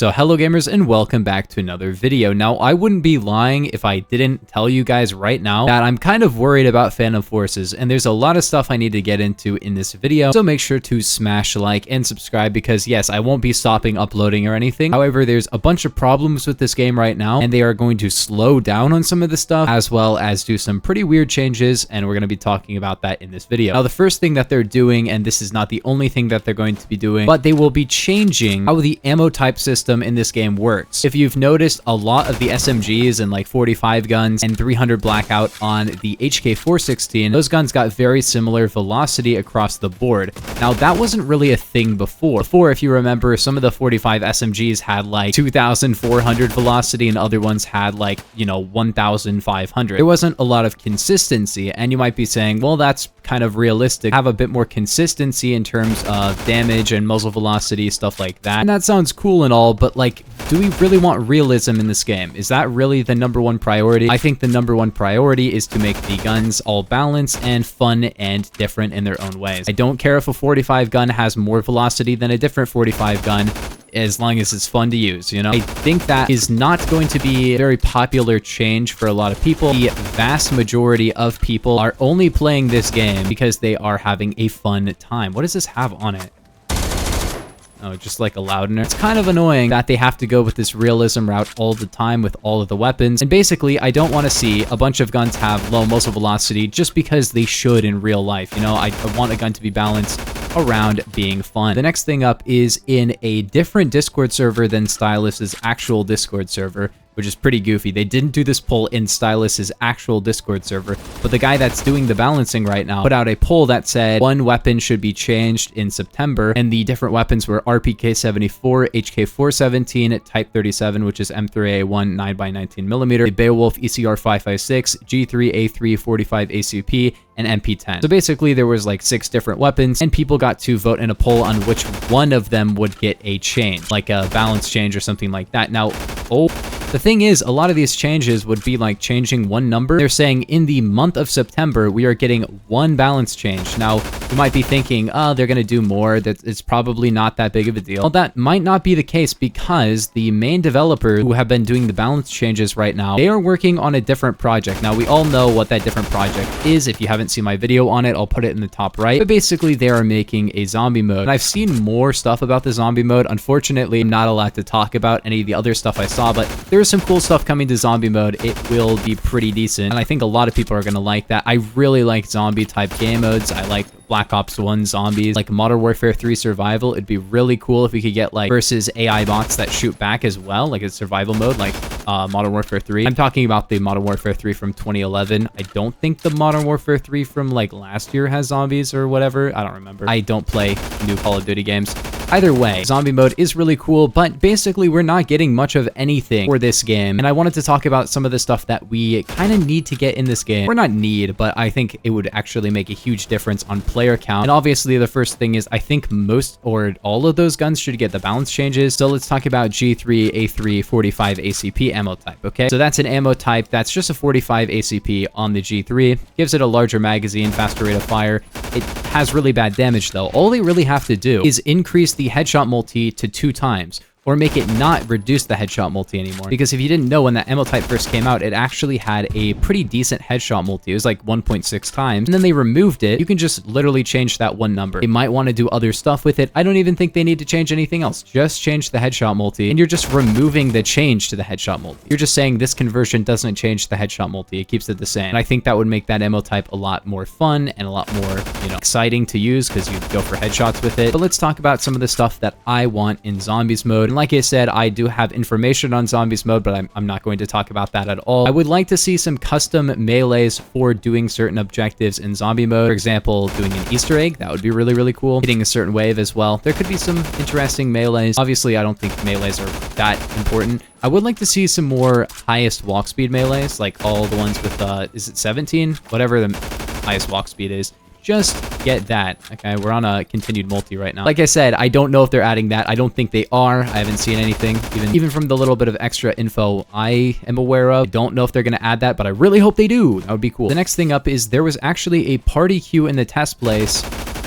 So hello gamers and welcome back to another video. Now I wouldn't be lying if I didn't tell you guys right now that I'm kind of worried about Phantom Forces, and there's a lot of stuff I need to get into in this video, so make sure to smash like and subscribe because yes, I won't be stopping uploading or anything. However, there's a bunch of problems with this game right now, and they are going to slow down on some of the stuff as well as do some pretty weird changes, and we're going to be talking about that in this video. Now the first thing that they're doing, and this is not the only thing that they're going to be doing, but they will be changing how the ammo type system in this game works. If you've noticed, a lot of the SMGs and like 45 guns and 300 blackout on the HK416, those guns got very similar velocity across the board. Now that wasn't really a thing before. If you remember, some of the 45 SMGs had like 2,400 velocity and other ones had like, 1,500. There wasn't a lot of consistency, and you might be saying, well, that's kind of realistic. Have a bit more consistency in terms of damage and muzzle velocity, stuff like that. And that sounds cool and all, but like, do we really want realism in this game? Is that really the #1 priority? I think the #1 priority is to make the guns all balanced and fun and different in their own ways. I don't care if a 45 gun has more velocity than a different 45 gun, as long as it's fun to use, I think that is not going to be a very popular change for a lot of people. The vast majority of people are only playing this game because they are having a fun time. What does this have on it? Oh, just like a loudener. It's kind of annoying that they have to go with this realism route all the time with all of the weapons. And basically, I don't want to see a bunch of guns have low muzzle velocity just because they should in real life. I want a gun to be balanced around being fun. The next thing up is in a different Discord server than Stylus's actual Discord server, which is pretty goofy. They didn't do this poll in Stylus's actual Discord server, but the guy that's doing the balancing right now put out a poll that said one weapon should be changed in September, and the different weapons were RPK-74, HK-417, Type 37, which is M3A1 9x19mm, the Beowulf ECR-556, G3A3 45 ACP, and MP10. So basically there was like 6 different weapons, and people got to vote in a poll on which one of them would get a change, like a balance change or something like that. Now, the thing is, a lot of these changes would be like changing one number. They're saying in the month of September, we are getting one balance change. Now, you might be thinking, oh, they're going to do more. That it's probably not that big of a deal. Well, that might not be the case because the main developers who have been doing the balance changes right now, they are working on a different project. Now, we all know what that different project is. If you haven't seen my video on it, I'll put it in the top right. But basically, they are making a zombie mode. And I've seen more stuff about the zombie mode. Unfortunately, I'm not allowed to talk about any of the other stuff I saw, but there's some cool stuff coming to zombie mode. It will be pretty decent, and I think a lot of people are going to like that. I really like zombie type game modes. I like Black Ops 1 zombies, like Modern Warfare 3 survival. It'd be really cool if we could get like versus AI bots that shoot back as well, like a survival mode like Modern Warfare 3. I'm talking about the Modern Warfare 3 from 2011. I don't think the Modern Warfare 3 from like last year has zombies or whatever. I don't remember. I don't play new Call of Duty games. Either way, zombie mode is really cool, but basically we're not getting much of anything for this game. And I wanted to talk about some of the stuff that we kind of need to get in this game. Or not need, but I think it would actually make a huge difference on player count. And obviously the first thing is I think most or all of those guns should get the balance changes. So let's talk about G3A3 45 ACP ammo type, okay? So that's an ammo type that's just a 45 ACP on the G3. Gives it a larger magazine, faster rate of fire. It has really bad damage though. All they really have to do is increase the headshot multi to 2 times, or make it not reduce the headshot multi anymore. Because if you didn't know, when that ammo type first came out, it actually had a pretty decent headshot multi. It was like 1.6 times, and then they removed it. You can just literally change that one number. They might want to do other stuff with it. I don't even think they need to change anything else. Just change the headshot multi, and you're just removing the change to the headshot multi. You're just saying this conversion doesn't change the headshot multi. It keeps it the same. And I think that would make that ammo type a lot more fun and a lot more, exciting to use because you go for headshots with it. But let's talk about some of the stuff that I want in zombies mode. And like I said, I do have information on zombies mode, but I'm not going to talk about that at all. I would like to see some custom melees for doing certain objectives in zombie mode. For example, doing an Easter egg. That would be really, really cool. Hitting a certain wave as well. There could be some interesting melees. Obviously, I don't think melees are that important. I would like to see some more highest walk speed melees, like all the ones with, is it 17? Whatever the highest walk speed is. Just get that. Okay, we're on a continued multi right now. Like I said, I don't know if they're adding that. I don't think they are. I haven't seen anything, even from the little bit of extra info I am aware of. I don't know if they're going to add that, but I really hope they do. That would be cool. The next thing up is there was actually a party queue in the test place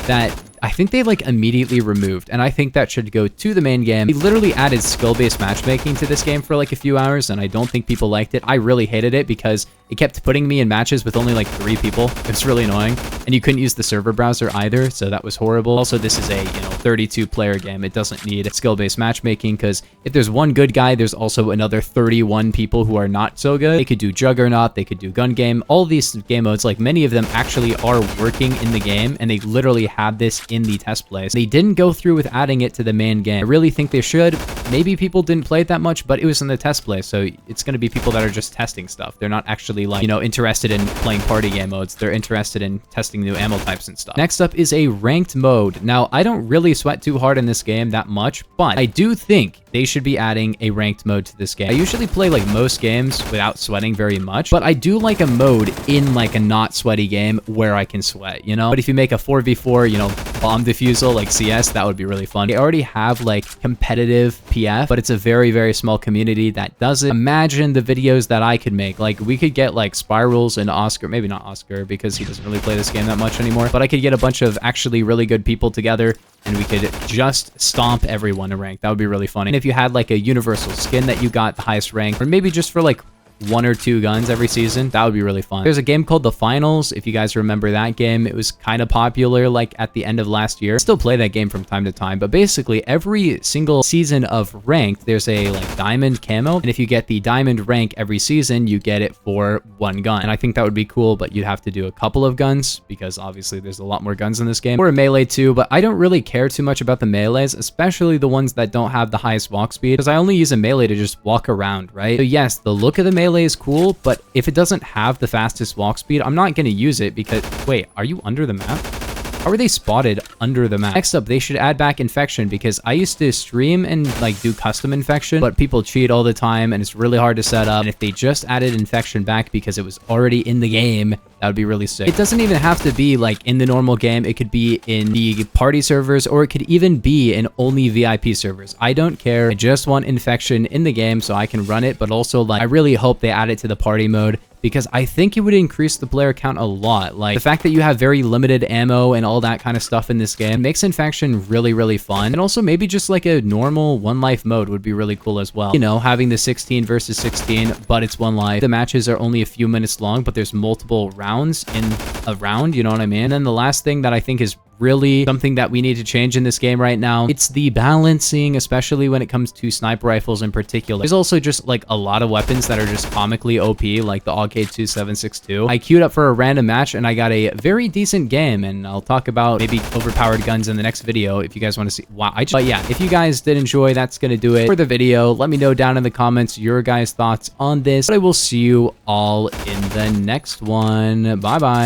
that I think they like immediately removed, and I think that should go to the main game. They literally added skill-based matchmaking to this game for like a few hours, and I don't think people liked it. I really hated it because it kept putting me in matches with only like 3 people. It's really annoying, and you couldn't use the server browser either, so that was horrible. Also, this is a 32 player game. It doesn't need skill-based matchmaking, because if there's one good guy, there's also another 31 people who are not so good. They could do Juggernaut, they could do Gun Game. All these game modes, like many of them actually are working in the game, and they literally have this in the test play. They didn't go through with adding it to the main game. I really think they should. Maybe people didn't play it that much, but it was in the test play, so it's going to be people that are just testing stuff. They're not actually like, interested in playing party game modes. They're interested in testing new ammo types and stuff. Next up is a ranked mode. Now, I don't really sweat too hard in this game that much, but I do think they should be adding a ranked mode to this game. I usually play like most games without sweating very much, but I do like a mode in like a not sweaty game where I can sweat, But if you make a 4v4, bomb defusal like CS, that would be really fun. They already have like competitive PF, but it's a very, very small community that does it. Imagine the videos that I could make. Like, we could get like Spirals and Oscar, maybe not Oscar because he doesn't really play this game that much anymore, but I could get a bunch of actually really good people together, and we could just stomp everyone in rank. That would be really funny. And if you had like a universal skin that you got the highest rank, or maybe just for like 1 or 2 guns every season, that would be really fun. There's a game called The Finals. If you guys remember that game, it was kind of popular like at the end of last year. I still play that game from time to time, but basically every single season of ranked, there's a like diamond camo, and if you get the diamond rank every season, you get it for 1 gun. And I think that would be cool, but you'd have to do a couple of guns because obviously there's a lot more guns in this game, or a melee too, but I don't really care too much about the melees, especially the ones that don't have the highest walk speed, because I only use a melee to just walk around, right? So yes, the look of the melee is cool, but if it doesn't have the fastest walk speed, I'm not going to use it because... Wait, are you under the map? How are they spotted under the map? Next up, they should add back infection, because I used to stream and like do custom infection, but people cheat all the time and it's really hard to set up. And if they just added infection back because it was already in the game, that would be really sick. It doesn't even have to be like in the normal game. It could be in the party servers, or it could even be in only VIP servers. I don't care. I just want infection in the game so I can run it, but also like I really hope they add it to the party mode, because I think it would increase the player count a lot. Like, the fact that you have very limited ammo and all that kind of stuff in this game makes infection really, really fun. And also maybe just like a normal 1 life mode would be really cool as well. Having the 16 versus 16, but it's 1 life. The matches are only a few minutes long, but there's multiple rounds in a round, you know what I mean? And then the last thing that I think is really something that we need to change in this game right now, it's the balancing, especially when it comes to sniper rifles in particular. There's also just like a lot of weapons that are just comically OP, like the AUG K2762. I queued up for a random match and I got a very decent game, and I'll talk about maybe overpowered guns in the next video if you guys want to see. Wow, but yeah, if you guys did enjoy, that's gonna do it for the video. Let me know down in the comments your guys' thoughts on this, but I will see you all in the next one. Bye bye.